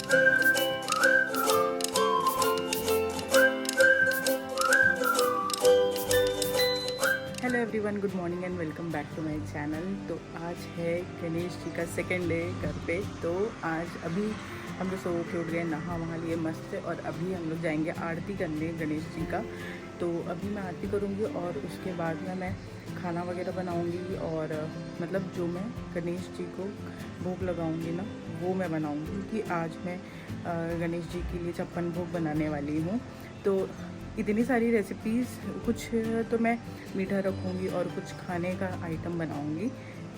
Hello everyone, good morning and welcome back to my channel. तो आज है गणेश जी का सेकेंड डे घर पे। तो आज अभी हम लोग सो के उठ गए, नहा वहाँ लिए मस्त, और अभी हम लोग जाएंगे आरती करने गणेश जी का। तो अभी मैं आरती करूँगी और उसके बाद में मैं खाना वगैरह बनाऊँगी, और मतलब जो मैं गणेश जी को भोग लगाऊँगी ना, वो मैं बनाऊँगी, क्योंकि आज मैं गणेश जी के लिए 56 भोग बनाने वाली हूँ। तो इतनी सारी रेसिपीज़, कुछ तो मैं मीठा रखूँगी और कुछ खाने का आइटम बनाऊँगी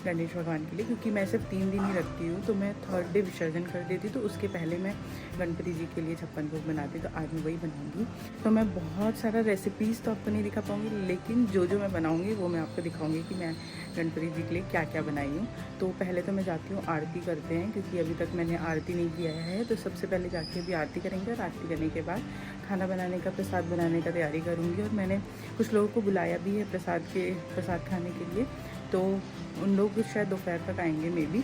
गणेश भगवान के लिए, क्योंकि मैं सिर्फ 3 दिन ही रखती हूँ। तो मैं थर्ड डे विसर्जन कर देती, तो उसके पहले मैं गणपति जी के लिए 56 भोग बनाती, तो आज मैं वही बनाऊँगी। तो मैं बहुत सारा रेसिपीज़ तो आपको नहीं दिखा पाऊँगी, लेकिन जो जो मैं बनाऊँगी वो मैं आपको दिखाऊँगी कि मैं गणपति जी के लिए क्या क्या बनाई हूँ। तो पहले तो मैं जाती हूँ, आरती करते हैं, क्योंकि अभी तक मैंने आरती नहीं किया है। तो सबसे पहले जाके अभी आरती करेंगे, और आरती करने के बाद खाना बनाने का, प्रसाद बनाने का तैयारी करूँगी। और मैंने कुछ लोगों को बुलाया भी है प्रसाद खाने के लिए, तो उन लोग शायद दोपहर तक आएंगे मे बी,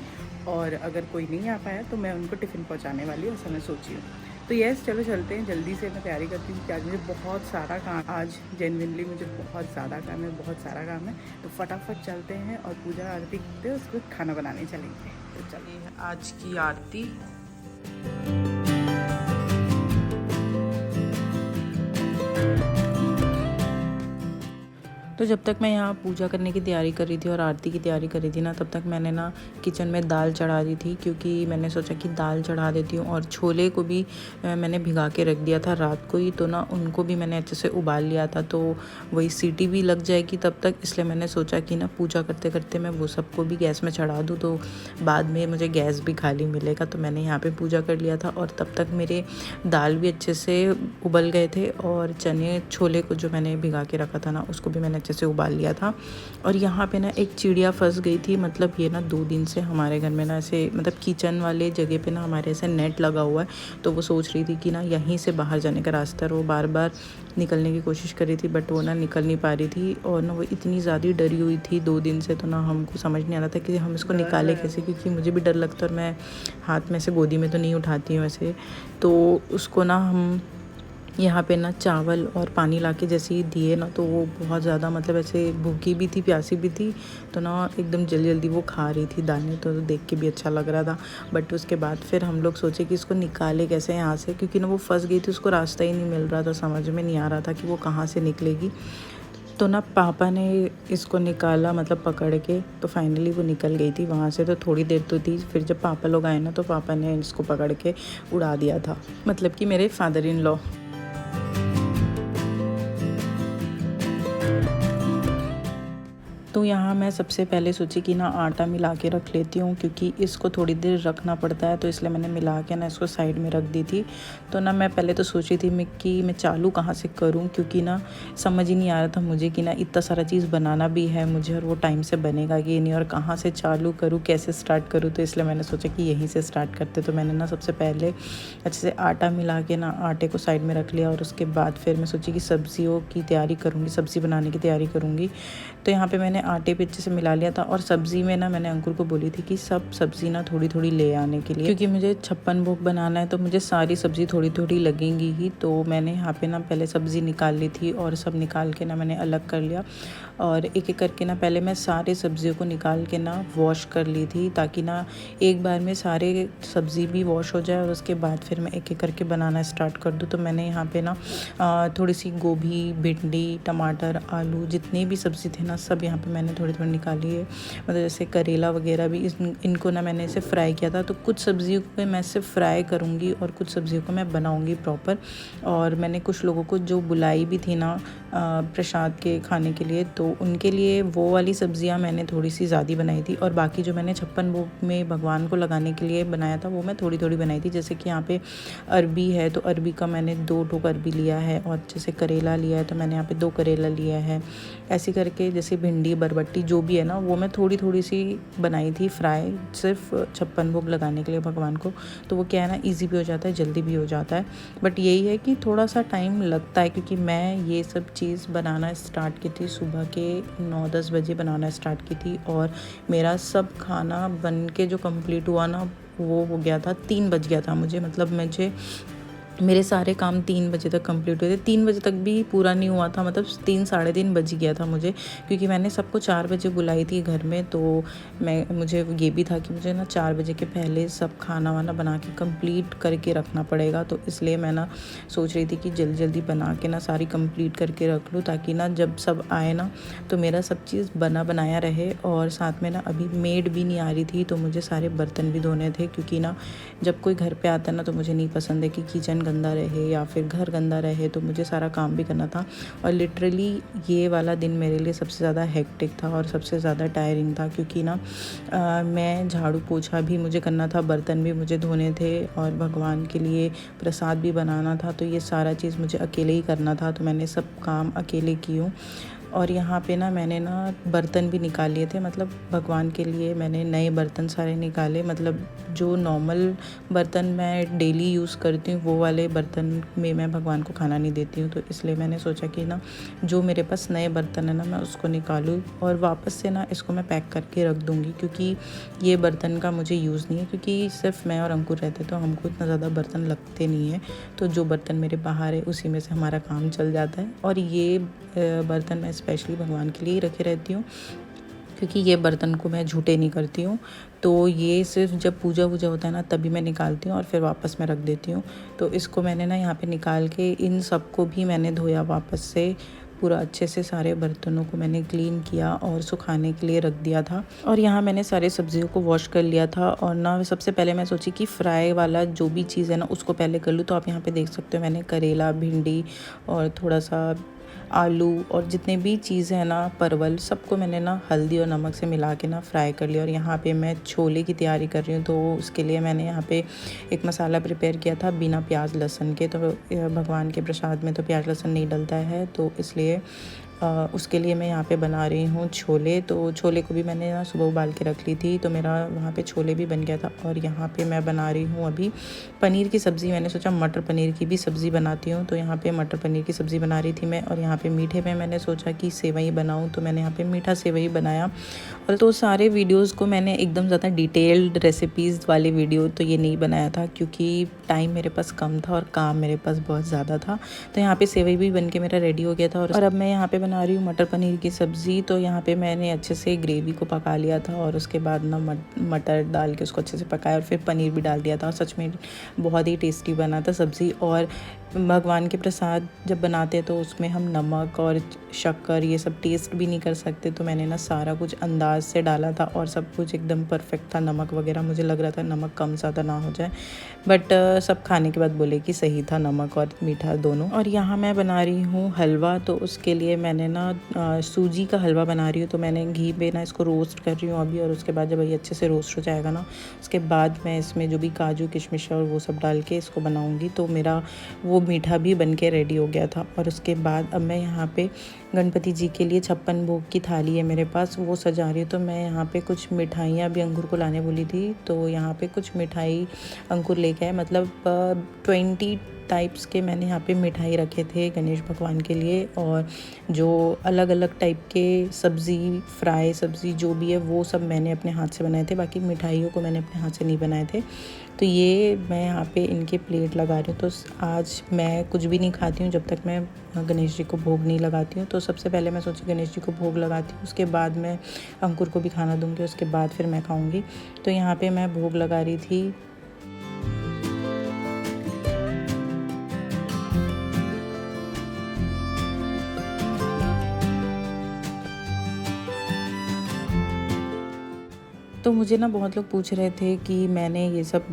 और अगर कोई नहीं आ पाया तो मैं उनको टिफ़िन पहुँचाने वाली हूँ, ऐसा मैं सोची हूँ। तो यस, चलो चलते हैं, जल्दी से मैं तैयारी करती हूँ, क्योंकि आज मुझे बहुत सारा काम, आज जेन्युइनली मुझे बहुत ज़्यादा काम है, बहुत सारा काम है। तो फटाफट चलते हैं और पूजा आरती करते हैं, उसको खाना बनाने चलेंगे। तो चलिए, आज की आरती। तो जब तक मैं यहाँ पूजा करने की तैयारी कर रही थी और आरती की तैयारी कर रही थी ना, तब तक मैंने ना किचन में दाल चढ़ा दी थी, क्योंकि मैंने सोचा कि दाल चढ़ा देती हूँ। और छोले को भी मैंने भिगा के रख दिया था रात को ही, तो ना उनको भी मैंने अच्छे से उबाल लिया था, तो वही सीटी भी लग जाएगी तब तक। इसलिए मैंने सोचा कि ना पूजा करते करते मैं वो सबको भी गैस में चढ़ा दूँ, तो बाद में मुझे गैस भी खाली मिलेगा। तो मैंने यहाँ पर पूजा कर लिया था, और तब तक मेरे दाल भी अच्छे से उबल गए थे, और छोले को जो मैंने भिगा के रखा था ना, उसको भी मैंने अच्छे से उबाल लिया था। और यहाँ पे ना एक चिड़िया फंस गई थी, मतलब ये ना 2 दिन से हमारे घर में ना ऐसे, मतलब किचन वाले जगह पे ना हमारे ऐसे नेट लगा हुआ है, तो वो सोच रही थी कि ना यहीं से बाहर जाने का रास्ता है। वो बार बार निकलने की कोशिश कर रही थी, बट वो ना निकल नहीं पा रही थी, और ना वो इतनी ज़्यादा डरी हुई थी 2 दिन से। तो ना हमको समझ नहीं आ रहा था कि हम इसको निकालें कैसे, क्योंकि मुझे भी डर लगता है, और मैं हाथ में से गोदी में तो नहीं उठाती हूँ ऐसे। तो उसको ना हम यहाँ पे ना चावल और पानी लाके जैसे ही दिए ना, तो वो बहुत ज़्यादा, मतलब ऐसे भूखी भी थी, प्यासी भी थी, तो ना एकदम जल्दी जल्दी वो खा रही थी दाने, तो देख के भी अच्छा लग रहा था। बट उसके बाद फिर हम लोग सोचे कि इसको निकाले कैसे यहाँ से, क्योंकि ना वो फंस गई थी, उसको रास्ता ही नहीं मिल रहा था, समझ में नहीं आ रहा था कि वो कहाँ से निकलेगी। तो ना पापा ने इसको निकाला, मतलब पकड़ के, तो फाइनली वो निकल गई थी वहाँ से। तो थोड़ी देर तो थी, फिर जब पापा लोग आए ना, तो पापा ने इसको पकड़ के उड़ा दिया था, मतलब कि मेरे फादर इन लॉ। तो यहाँ मैं सबसे पहले सोची कि ना आटा मिला के रख लेती हूँ, क्योंकि इसको थोड़ी देर रखना पड़ता है, तो इसलिए मैंने मिला के ना इसको साइड में रख दी थी। तो ना मैं पहले तो सोची थी कि मैं चालू कहाँ से करूँ, क्योंकि ना समझ ही नहीं आ रहा था मुझे कि ना इतना सारा चीज़ बनाना भी है मुझे, और वो टाइम से बनेगा कि नहीं, और कहाँ से चालू करूँ, कैसे स्टार्ट करूँ। तो इसलिए मैंने सोचा कि यहीं से स्टार्ट करते। तो मैंने ना सबसे पहले अच्छे से आटा मिला के ना आटे को साइड में रख लिया, और उसके बाद फिर मैं सोची कि सब्जियों की तैयारी करूँगी, सब्ज़ी बनाने की तैयारी करूँगी। तो यहाँ पे मैंने आटे पे अच्छे से मिला लिया था, और सब्ज़ी में ना मैंने अंकुर को बोली थी कि सब सब्ज़ी ना थोड़ी थोड़ी ले आने के लिए, क्योंकि मुझे 56 भोग बनाना है, तो मुझे सारी सब्ज़ी थोड़ी थोड़ी लगेंगी ही। तो मैंने यहाँ पे ना पहले सब्ज़ी निकाल ली थी, और सब निकाल के ना मैंने अलग कर लिया, और एक एक करके ना पहले मैं सारे सब्ज़ियों को निकाल के ना वॉश कर ली थी, ताकि ना एक बार में सारे सब्ज़ी भी वॉश हो जाए, और उसके बाद फिर मैं एक एक करके बनाना स्टार्ट कर दूँ। तो मैंने यहाँ पे ना थोड़ी सी गोभी, भिंडी, टमाटर, आलू, जितनी भी सब्ज़ी थे ना, सब यहाँ पे मैंने थोड़ी थोड़ी निकाली है। मतलब जैसे करेला वगैरह भी, इनको ना मैंने इसे फ्राई किया था। तो कुछ सब्ज़ियों को मैं सिर्फ फ्राई करूँगी, और कुछ सब्ज़ियों को मैं बनाऊँगी प्रॉपर। और मैंने कुछ लोगों को जो बुलाई भी थी ना प्रसाद के खाने के लिए, तो उनके लिए वो वाली सब्ज़ियाँ मैंने थोड़ी सी ज़्यादा बनाई थी, और बाकी जो मैंने 56 भोग में भगवान को लगाने के लिए बनाया था, वो मैं थोड़ी थोड़ी बनाई थी। जैसे कि यहाँ पे अरबी है, तो अरबी का मैंने 2 टोक अरबी लिया है, और जैसे करेला लिया है, तो मैंने यहाँ पे 2 करेला लिया है। ऐसे करके जैसे भिंडी, बरबट्टी जो भी है ना, वो मैं थोड़ी थोड़ी सी बनाई थी फ्राई, सिर्फ 56 भोग लगाने के लिए भगवान को। तो वो क्या है ना, ईजी भी हो जाता है, जल्दी भी हो जाता है। बट यही है कि थोड़ा सा टाइम लगता है, क्योंकि मैं ये सब चीज़ बनाना स्टार्ट की थी सुबह के 9-10 बजे बनाना स्टार्ट की थी, और मेरा सब खाना बन के जो कंप्लीट हुआ ना, वो हो गया था, 3 बज गया था मुझे, मतलब मेरे सारे काम 3 बजे तक कंप्लीट हुए थे। 3 बजे तक भी पूरा नहीं हुआ था, मतलब 3 साढ़े 3 बज ही गया था मुझे, क्योंकि मैंने सबको 4 बजे बुलाई थी घर में। तो मुझे ये भी था कि मुझे ना 4 बजे के पहले सब खाना वाना बना के कंप्लीट करके रखना पड़ेगा। तो इसलिए मैं ना सोच रही थी कि जल्दी जल्दी बना के ना सारी कंप्लीट करके रख लूँ, ताकि ना जब सब आए ना तो मेरा सब चीज़ बना बनाया रहे। और साथ में ना अभी मेड भी नहीं आ रही थी, तो मुझे सारे बर्तन भी धोने थे, क्योंकि ना जब कोई घर पे आता है ना तो मुझे नहीं पसंद है कि किचन गंदा रहे या फिर घर गंदा रहे, तो मुझे सारा काम भी करना था। और लिटरली ये वाला दिन मेरे लिए सबसे ज़्यादा हेक्टिक था और सबसे ज़्यादा टायरिंग था, क्योंकि ना मैं झाड़ू पोछा भी मुझे करना था, बर्तन भी मुझे धोने थे और भगवान के लिए प्रसाद भी बनाना था। तो ये सारा चीज़ मुझे अकेले ही करना था, तो मैंने सब काम अकेले की हूँ। और यहाँ पे ना मैंने ना बर्तन भी निकाल लिए थे, मतलब भगवान के लिए मैंने नए बर्तन सारे निकाले। मतलब जो नॉर्मल बर्तन मैं डेली यूज़ करती हूँ वो वाले बर्तन में मैं भगवान को खाना नहीं देती हूँ। तो इसलिए मैंने सोचा कि ना जो मेरे पास नए बर्तन है ना मैं उसको निकालूँ और वापस से ना इसको मैं पैक करके रख दूँगी, क्योंकि ये बर्तन का मुझे यूज़ नहीं है, क्योंकि सिर्फ मैं और अंकुर रहते तो हमको इतना ज़्यादा बर्तन लगते नहीं है। तो जो बर्तन मेरे बाहर है उसी में से हमारा काम चल जाता है। और ये बर्तन मैं स्पेशली भगवान के लिए ही रखे रहती हूँ, क्योंकि ये बर्तन को मैं झूठे नहीं करती हूँ। तो ये सिर्फ जब पूजा वूजा होता है ना तभी मैं निकालती हूँ और फिर वापस मैं रख देती हूँ। तो इसको मैंने ना यहाँ पे निकाल के इन सबको भी मैंने धोया वापस से, पूरा अच्छे से सारे बर्तनों को मैंने क्लीन किया और सुखाने के लिए रख दिया था। और यहाँ मैंने सारे सब्जियों को वॉश कर लिया था। और ना सबसे पहले मैं सोची कि फ्राई वाला जो भी चीज़ है ना उसको पहले कर लूँ। तो आप यहाँ पे देख सकते हो मैंने करेला, भिंडी और थोड़ा सा आलू और जितने भी चीज़ें हैं ना, परवल, सबको मैंने ना हल्दी और नमक से मिला के ना फ्राई कर लिया। और यहाँ पे मैं छोले की तैयारी कर रही हूँ, तो उसके लिए मैंने यहाँ पे एक मसाला प्रिपेयर किया था बिना प्याज लहसुन के। तो भगवान के प्रसाद में तो प्याज लहसुन नहीं डलता है, तो इसलिए उसके लिए मैं यहाँ पे बना रही हूँ छोले। तो छोले को भी मैंने ना सुबह उबाल के रख ली थी, तो मेरा वहाँ पे छोले भी बन गया था। और यहाँ पे मैं बना रही हूँ अभी पनीर की सब्ज़ी। मैंने सोचा मटर पनीर की भी सब्ज़ी बनाती हूँ, तो यहाँ पे मटर पनीर की सब्ज़ी बना रही थी मैं। और यहाँ पे मीठे में मैंने सोचा कि सेवई बनाऊँ, तो मैंने यहाँ पे मीठा सेवई बनाया। और तो सारे वीडियोज़ को मैंने एकदम ज़्यादा डिटेल्ड रेसिपीज़ वाले वीडियो तो ये नहीं बनाया था, क्योंकि टाइम मेरे पास कम था और काम मेरे पास बहुत ज़्यादा था। तो यहाँ पे सेवई भी बन के मेरा रेडी हो गया था। और अब मैं यहाँ पे बना रही हूँ मटर पनीर की सब्ज़ी। तो यहाँ पे मैंने अच्छे से ग्रेवी को पका लिया था और उसके बाद ना मटर डाल के उसको अच्छे से पकाया और फिर पनीर भी डाल दिया था। और सच में बहुत ही टेस्टी बना था सब्ज़ी। और भगवान के प्रसाद जब बनाते हैं तो उसमें हम नमक और शक्कर ये सब टेस्ट भी नहीं कर सकते, तो मैंने ना सारा कुछ अंदाज से डाला था और सब कुछ एकदम परफेक्ट था। नमक वगैरह मुझे लग रहा था नमक कम ज़्यादा ना हो जाए, बट सब खाने के बाद बोले कि सही था नमक और मीठा दोनों। और यहाँ मैं बना रही हूँ हलवा। तो उसके लिए मैंने ना सूजी का हलवा बना रही हूँ। तो मैंने घी पे ना इसको रोस्ट कर रही हूँ अभी, और उसके बाद जब ये अच्छे से रोस्ट हो जाएगा ना उसके बाद मैं इसमें जो भी काजू किशमिश और वो सब डाल के इसको बनाऊँगी। तो मेरा वो मीठा भी बन के रेडी हो गया था। और उसके बाद अब मैं यहाँ पे गणपति जी के लिए 56 भोग की थाली है मेरे पास, वो सजा रही हूँ। तो मैं यहाँ पे कुछ मिठाइयाँ भी अंकुर को लाने बोली थी, तो यहाँ पे कुछ मिठाई अंकुर लेके आए। मतलब 20 टाइप्स के मैंने यहाँ पे मिठाई रखे थे गणेश भगवान के लिए। और जो अलग अलग टाइप के सब्ज़ी, फ्राई सब्ज़ी जो भी है वो सब मैंने अपने हाथ से बनाए थे। बाकी मिठाइयों को मैंने अपने हाथ से नहीं बनाए थे। तो ये मैं यहाँ पे इनके प्लेट लगा रही हूँ। तो आज मैं कुछ भी नहीं खाती हूँ जब तक मैं गणेश जी को भोग नहीं लगाती हूँ। तो सबसे पहले मैं सोची गणेश जी को भोग लगाती हूँ, उसके बाद मैं अंकुर को भी खाना दूँगी, उसके बाद फिर मैं खाऊँगी। तो यहाँ पे मैं भोग लगा रही थी। तो मुझे ना बहुत लोग पूछ रहे थे कि मैंने ये सब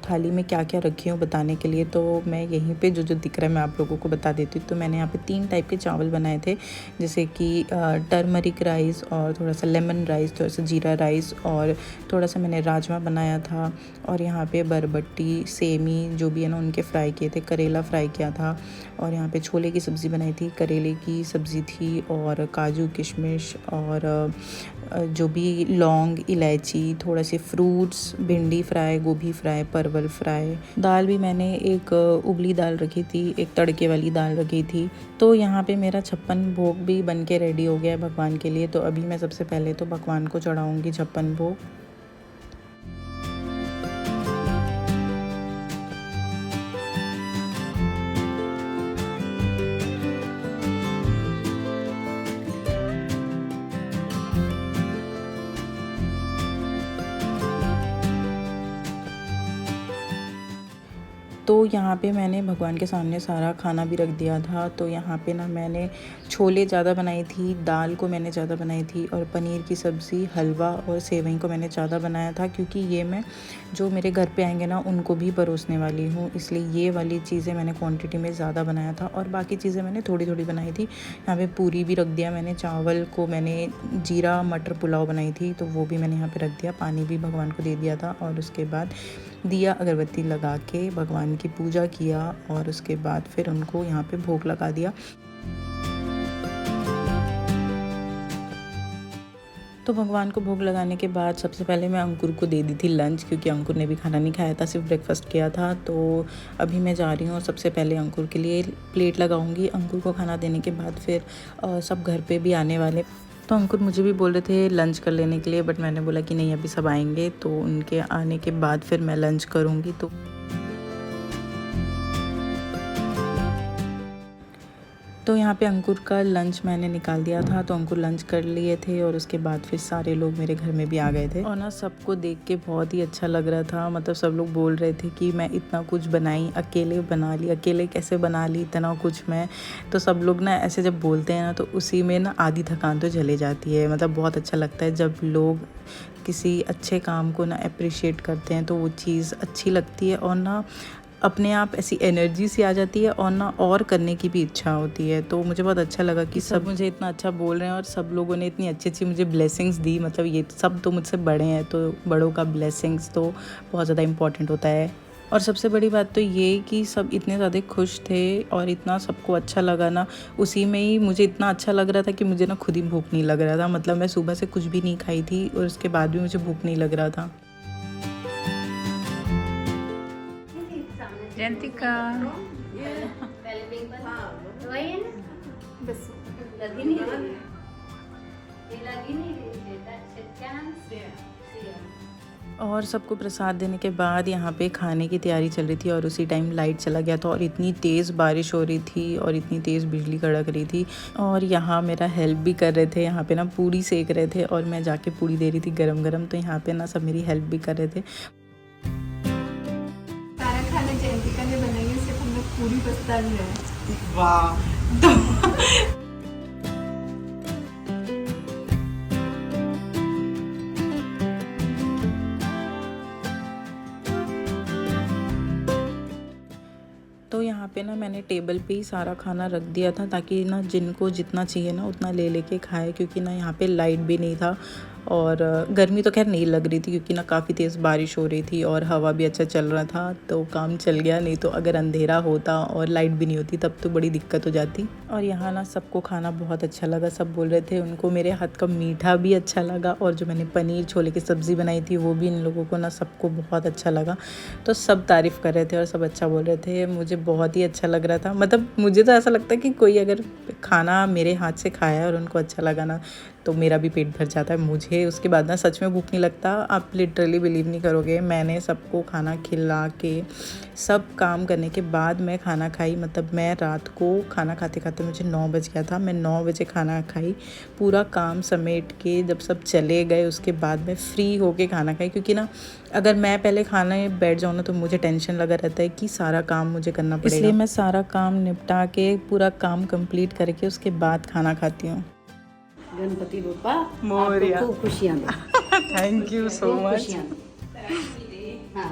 थाली में क्या क्या रखी हूँ बताने के लिए। तो मैं यहीं पे जो जो दिख रहा है मैं आप लोगों को बता देती हूँ। तो मैंने यहाँ पे 3 टाइप के चावल बनाए थे, जैसे कि टर्मरिक राइस और थोड़ा सा लेमन राइस, थोड़ा सा जीरा राइस और थोड़ा सा मैंने राजमा बनाया था। और यहाँ पे बरबट्टी, सेमी जो भी है ना उनके फ्राई किए थे, करेला फ्राई किया था। और यहाँ पे छोले की सब्ज़ी बनाई थी, करेले की सब्ज़ी थी और काजू किशमिश और जो भी लौंग, इलायची, थोड़ा से फ्रूट्स, भिंडी फ्राई, गोभी फ्राई, परवल फ्राई। दाल भी मैंने एक उबली दाल रखी थी, एक तड़के वाली दाल रखी थी। तो यहाँ पे मेरा 56 भोग भी बन के रेडी हो गया है भगवान के लिए। तो अभी मैं सबसे पहले तो भगवान को चढ़ाऊँगी 56 भोग। तो यहाँ पे मैंने भगवान के सामने सारा खाना भी रख दिया था। तो यहाँ पे ना मैंने छोले ज़्यादा बनाई थी, दाल को मैंने ज़्यादा बनाई थी और पनीर की सब्ज़ी, हलवा और सेवई को मैंने ज़्यादा बनाया था, क्योंकि ये मैं जो मेरे घर पे आएंगे ना उनको भी परोसने वाली हूँ, इसलिए ये वाली चीज़ें मैंने क्वांटिटी में ज़्यादा बनाया था और बाकी चीज़ें मैंने थोड़ी थोड़ी बनाई थी। यहाँ पे पूरी भी रख दिया मैंने, चावल को मैंने जीरा मटर पुलाव बनाई थी तो वो भी मैंने यहाँ पे रख दिया, पानी भी भगवान को दे दिया था और उसके बाद दिया अगरबत्ती लगा के भगवान की पूजा किया और उसके बाद फिर उनको यहाँ पे भोग लगा दिया। तो भगवान को भोग लगाने के बाद सबसे पहले मैं अंकुर को दे दी थी लंच, क्योंकि अंकुर ने भी खाना नहीं खाया था, सिर्फ ब्रेकफास्ट किया था। तो अभी मैं जा रही हूँ और सबसे पहले अंकुर के लिए प्लेट लगाऊंगी। अंकुर को खाना देने के बाद फिर सब घर पे भी आने वाले। तो अंकुर मुझे भी बोल रहे थे लंच कर लेने के लिए, बट मैंने बोला कि नहीं अभी सब आएंगे तो उनके आने के बाद फिर मैं लंच करूँगी। तो यहाँ पे अंकुर का लंच मैंने निकाल दिया था, तो अंकुर लंच कर लिए थे और उसके बाद फिर सारे लोग मेरे घर में भी आ गए थे और ना सबको देख के बहुत ही अच्छा लग रहा था। मतलब सब लोग बोल रहे थे कि मैं इतना कुछ बनाई, अकेले बना ली, अकेले कैसे बना ली इतना कुछ मैं। तो सब लोग ना ऐसे जब बोलते हैं ना तो उसी में ना आधी थकान तो चले जाती है। मतलब बहुत अच्छा लगता है जब लोग किसी अच्छे काम को ना अप्रिशिएट करते हैं, तो वो चीज़ अच्छी लगती है और ना अपने आप ऐसी एनर्जी सी आ जाती है और ना और करने की भी इच्छा होती है। तो मुझे बहुत अच्छा लगा कि सब मुझे इतना अच्छा बोल रहे हैं और सब लोगों ने इतनी अच्छी अच्छी मुझे ब्लेसिंग्स दी। मतलब ये सब तो मुझसे बड़े हैं, तो बड़ों का ब्लेसिंग्स तो बहुत ज़्यादा इम्पॉर्टेंट होता है। और सबसे बड़ी बात तो ये कि सब इतने ज़्यादा खुश थे और इतना सबको अच्छा लगा ना, उसी में ही मुझे इतना अच्छा लग रहा था कि मुझे ना खुद ही भूख नहीं लग रहा था। मतलब मैं सुबह से कुछ भी नहीं खाई थी और उसके बाद भी मुझे भूख नहीं लग रहा था। जयंतिका और सबको प्रसाद देने के बाद यहाँ पे खाने की तैयारी चल रही थी और उसी टाइम लाइट चला गया था और इतनी तेज़ बारिश हो रही थी और इतनी तेज़ बिजली कड़क रही थी। और यहाँ मेरा हेल्प भी कर रहे थे, यहाँ पे ना पूड़ी सेक रहे थे और मैं जाके पूड़ी दे रही थी गरम गरम। तो यहाँ पे ना सब मेरी हेल्प भी कर रहे थे। सारा खाना जयंतिका ने बनाई है, सिर्फ हम लोग पूरी बस्ता भी है। वाह तो यहाँ पे ना मैंने टेबल पे ही सारा खाना रख दिया था, ताकि ना जिनको जितना चाहिए ना उतना ले लेके खाए, क्योंकि ना यहाँ पे लाइट भी नहीं था और गर्मी तो खैर नहीं लग रही थी क्योंकि ना काफ़ी तेज़ बारिश हो रही थी और हवा भी अच्छा चल रहा था, तो काम चल गया। नहीं तो अगर अंधेरा होता और लाइट भी नहीं होती तब तो बड़ी दिक्कत हो जाती। और यहाँ ना सबको खाना बहुत अच्छा लगा, सब बोल रहे थे उनको मेरे हाथ का मीठा भी अच्छा लगा और जो मैंने पनीर छोले की सब्ज़ी बनाई थी वो भी इन लोगों को ना सबको बहुत अच्छा लगा। तो सब तारीफ़ कर रहे थे और सब अच्छा बोल रहे थे, मुझे बहुत ही अच्छा लग रहा था। मतलब मुझे तो ऐसा लगता है कि कोई अगर खाना मेरे हाथ से खाया और उनको अच्छा लगा ना तो मेरा भी पेट भर जाता है। मुझे उसके बाद ना सच में भूख नहीं लगता। आप लिटरली बिलीव नहीं करोगे, मैंने सबको खाना खिला के सब काम करने के बाद मैं खाना खाई। मतलब मैं रात को खाना खाते खाते मुझे 9 बज गया था, मैं 9 बजे खाना खाई, पूरा काम समेट के जब सब चले गए उसके बाद मैं फ्री होके खाना खाई। क्योंकि ना अगर मैं पहले खाने बैठ जाऊँ ना तो मुझे टेंशन लगा रहता है कि सारा काम मुझे करना पड़ेगा, इसलिए मैं सारा काम निपटा के पूरा काम कंप्लीट करके उसके बाद खाना खाती हूँ। गणपति बप्पा मोरया। आपको खूब खुशियाँ दे। थैंक यू सो खूब मच। खुशियाँ दे। हाँ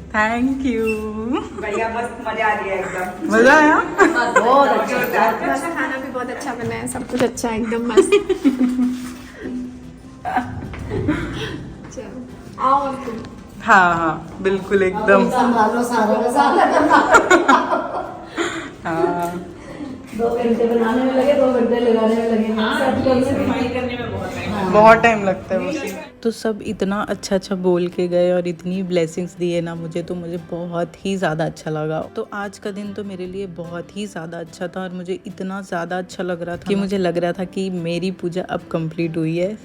थैंक यू। बढ़िया, मस्त मजा आ गया एकदम। मज़ा आया। बहुत अच्छा। अच्छा खाना भी बहुत अच्छा बना है, सब कुछ अच्छा एकदम मस्त। चलो आओ अब तुम। हाँ हाँ बिल्कुल एकदम। संभालो सारा का सारा। हाँ 2 घंटे बनाने में लगे, 2 घंटे लगाने में लगे। बहुत टाइम लगता है उसी। तो सब इतना अच्छा अच्छा बोल के गए और इतनी ब्लेसिंग्स दिए ना मुझे, तो मुझे बहुत ही ज़्यादा अच्छा लगा। तो आज का दिन तो मेरे लिए बहुत ही ज़्यादा अच्छा था और मुझे इतना ज़्यादा अच्छा लग रहा था कि मुझे लग रहा था कि मेरी पूजा अब कंप्लीट हुई है।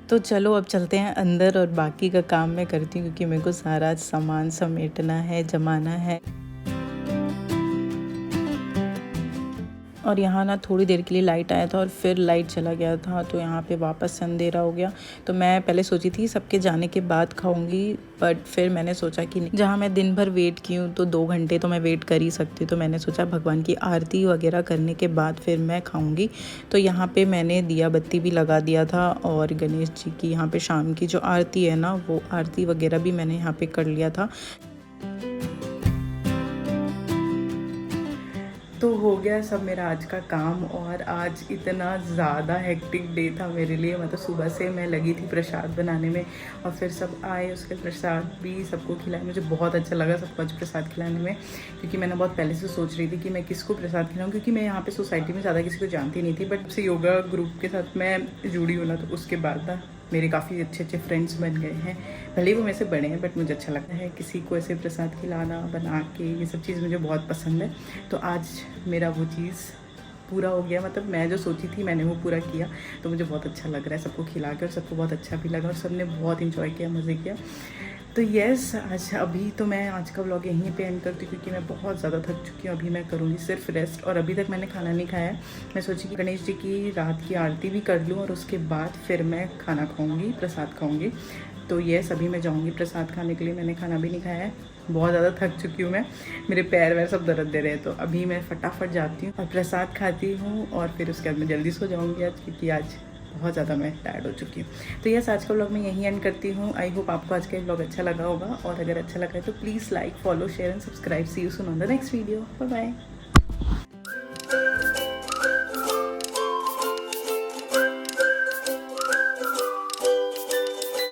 तो चलो अब चलते हैं अंदर और बाकी का काम मैं करती हूँ, क्योंकि मेरे को सारा सामान समेटना है, जमाना है। और यहाँ ना थोड़ी देर के लिए लाइट आया था और फिर लाइट चला गया था, तो यहाँ पे वापस अंधेरा हो गया। तो मैं पहले सोची थी सबके जाने के बाद खाऊंगी, बट फिर मैंने सोचा कि नहीं, जहाँ मैं दिन भर वेट की हूँ तो 2 घंटे तो मैं वेट कर ही सकती हूँ। तो मैंने सोचा भगवान की आरती वगैरह करने के बाद फिर मैं खाऊंगी। तो यहाँ पे मैंने दिया बत्ती भी लगा दिया था और गणेश जी की यहाँ पे शाम की जो आरती है ना, वो आरती वगैरह भी मैंने यहाँ पे कर लिया था। तो हो गया सब मेरा आज का काम। और आज इतना ज़्यादा हेक्टिक डे था मेरे लिए, मतलब सुबह से मैं लगी थी प्रसाद बनाने में और फिर सब आए, उसके प्रसाद भी सबको खिलाया। मुझे बहुत अच्छा लगा सबको आज प्रसाद खिलाने में, क्योंकि मैंने बहुत पहले से सोच रही थी कि मैं किसको प्रसाद खिलाऊँ, क्योंकि मैं यहाँ पे सोसाइटी में ज़्यादा किसी को जानती नहीं थी। बट से योगा ग्रुप के साथ मैं जुड़ी हूँ ना, तो उसके बाद ना मेरे काफ़ी अच्छे अच्छे फ्रेंड्स बन गए हैं। भले ही वो मेरे से बड़े हैं, बट मुझे अच्छा लगता है किसी को ऐसे प्रसाद खिलाना, बना के, ये सब चीज़ मुझे बहुत पसंद है। तो आज मेरा वो चीज़ पूरा हो गया, मतलब मैं जो सोची थी मैंने वो पूरा किया। तो मुझे बहुत अच्छा लग रहा है सबको खिला के, और सबको बहुत अच्छा भी लगा और सबने बहुत इंजॉय किया, मज़े किया। तो यस, आज अभी तो मैं आज का व्लॉग यहीं पे एंड करती हूँ, क्योंकि मैं बहुत ज़्यादा थक चुकी हूँ। अभी मैं करूँगी सिर्फ रेस्ट, और अभी तक मैंने खाना नहीं खाया है। मैं सोची कि गणेश जी की रात की आरती भी कर लूँ और उसके बाद फिर मैं खाना खाऊँगी, प्रसाद खाऊँगी। तो यस, अभी मैं जाऊँगी प्रसाद खाने के लिए। मैंने खाना भी नहीं खाया है, बहुत ज़्यादा थक चुकी हूँ मैं, मेरे पैर वैर सब दर्द दे रहे हैं। तो अभी मैं फटाफट जाती हूँ और प्रसाद खाती हूँ, और फिर उसके बाद मैं जल्दी सो जाऊँगी आज, क्योंकि आज बहुत ज़्यादा मैं टायर्ड हो चुकी हूँ। तो यस, आज का व्लॉग मैं यहीं एंड करती हूँ। आई होप आपको आज का व्लॉग अच्छा लगा होगा, और अगर अच्छा लगा है तो please like, follow, share and subscribe. See you soon on the next video. Bye bye.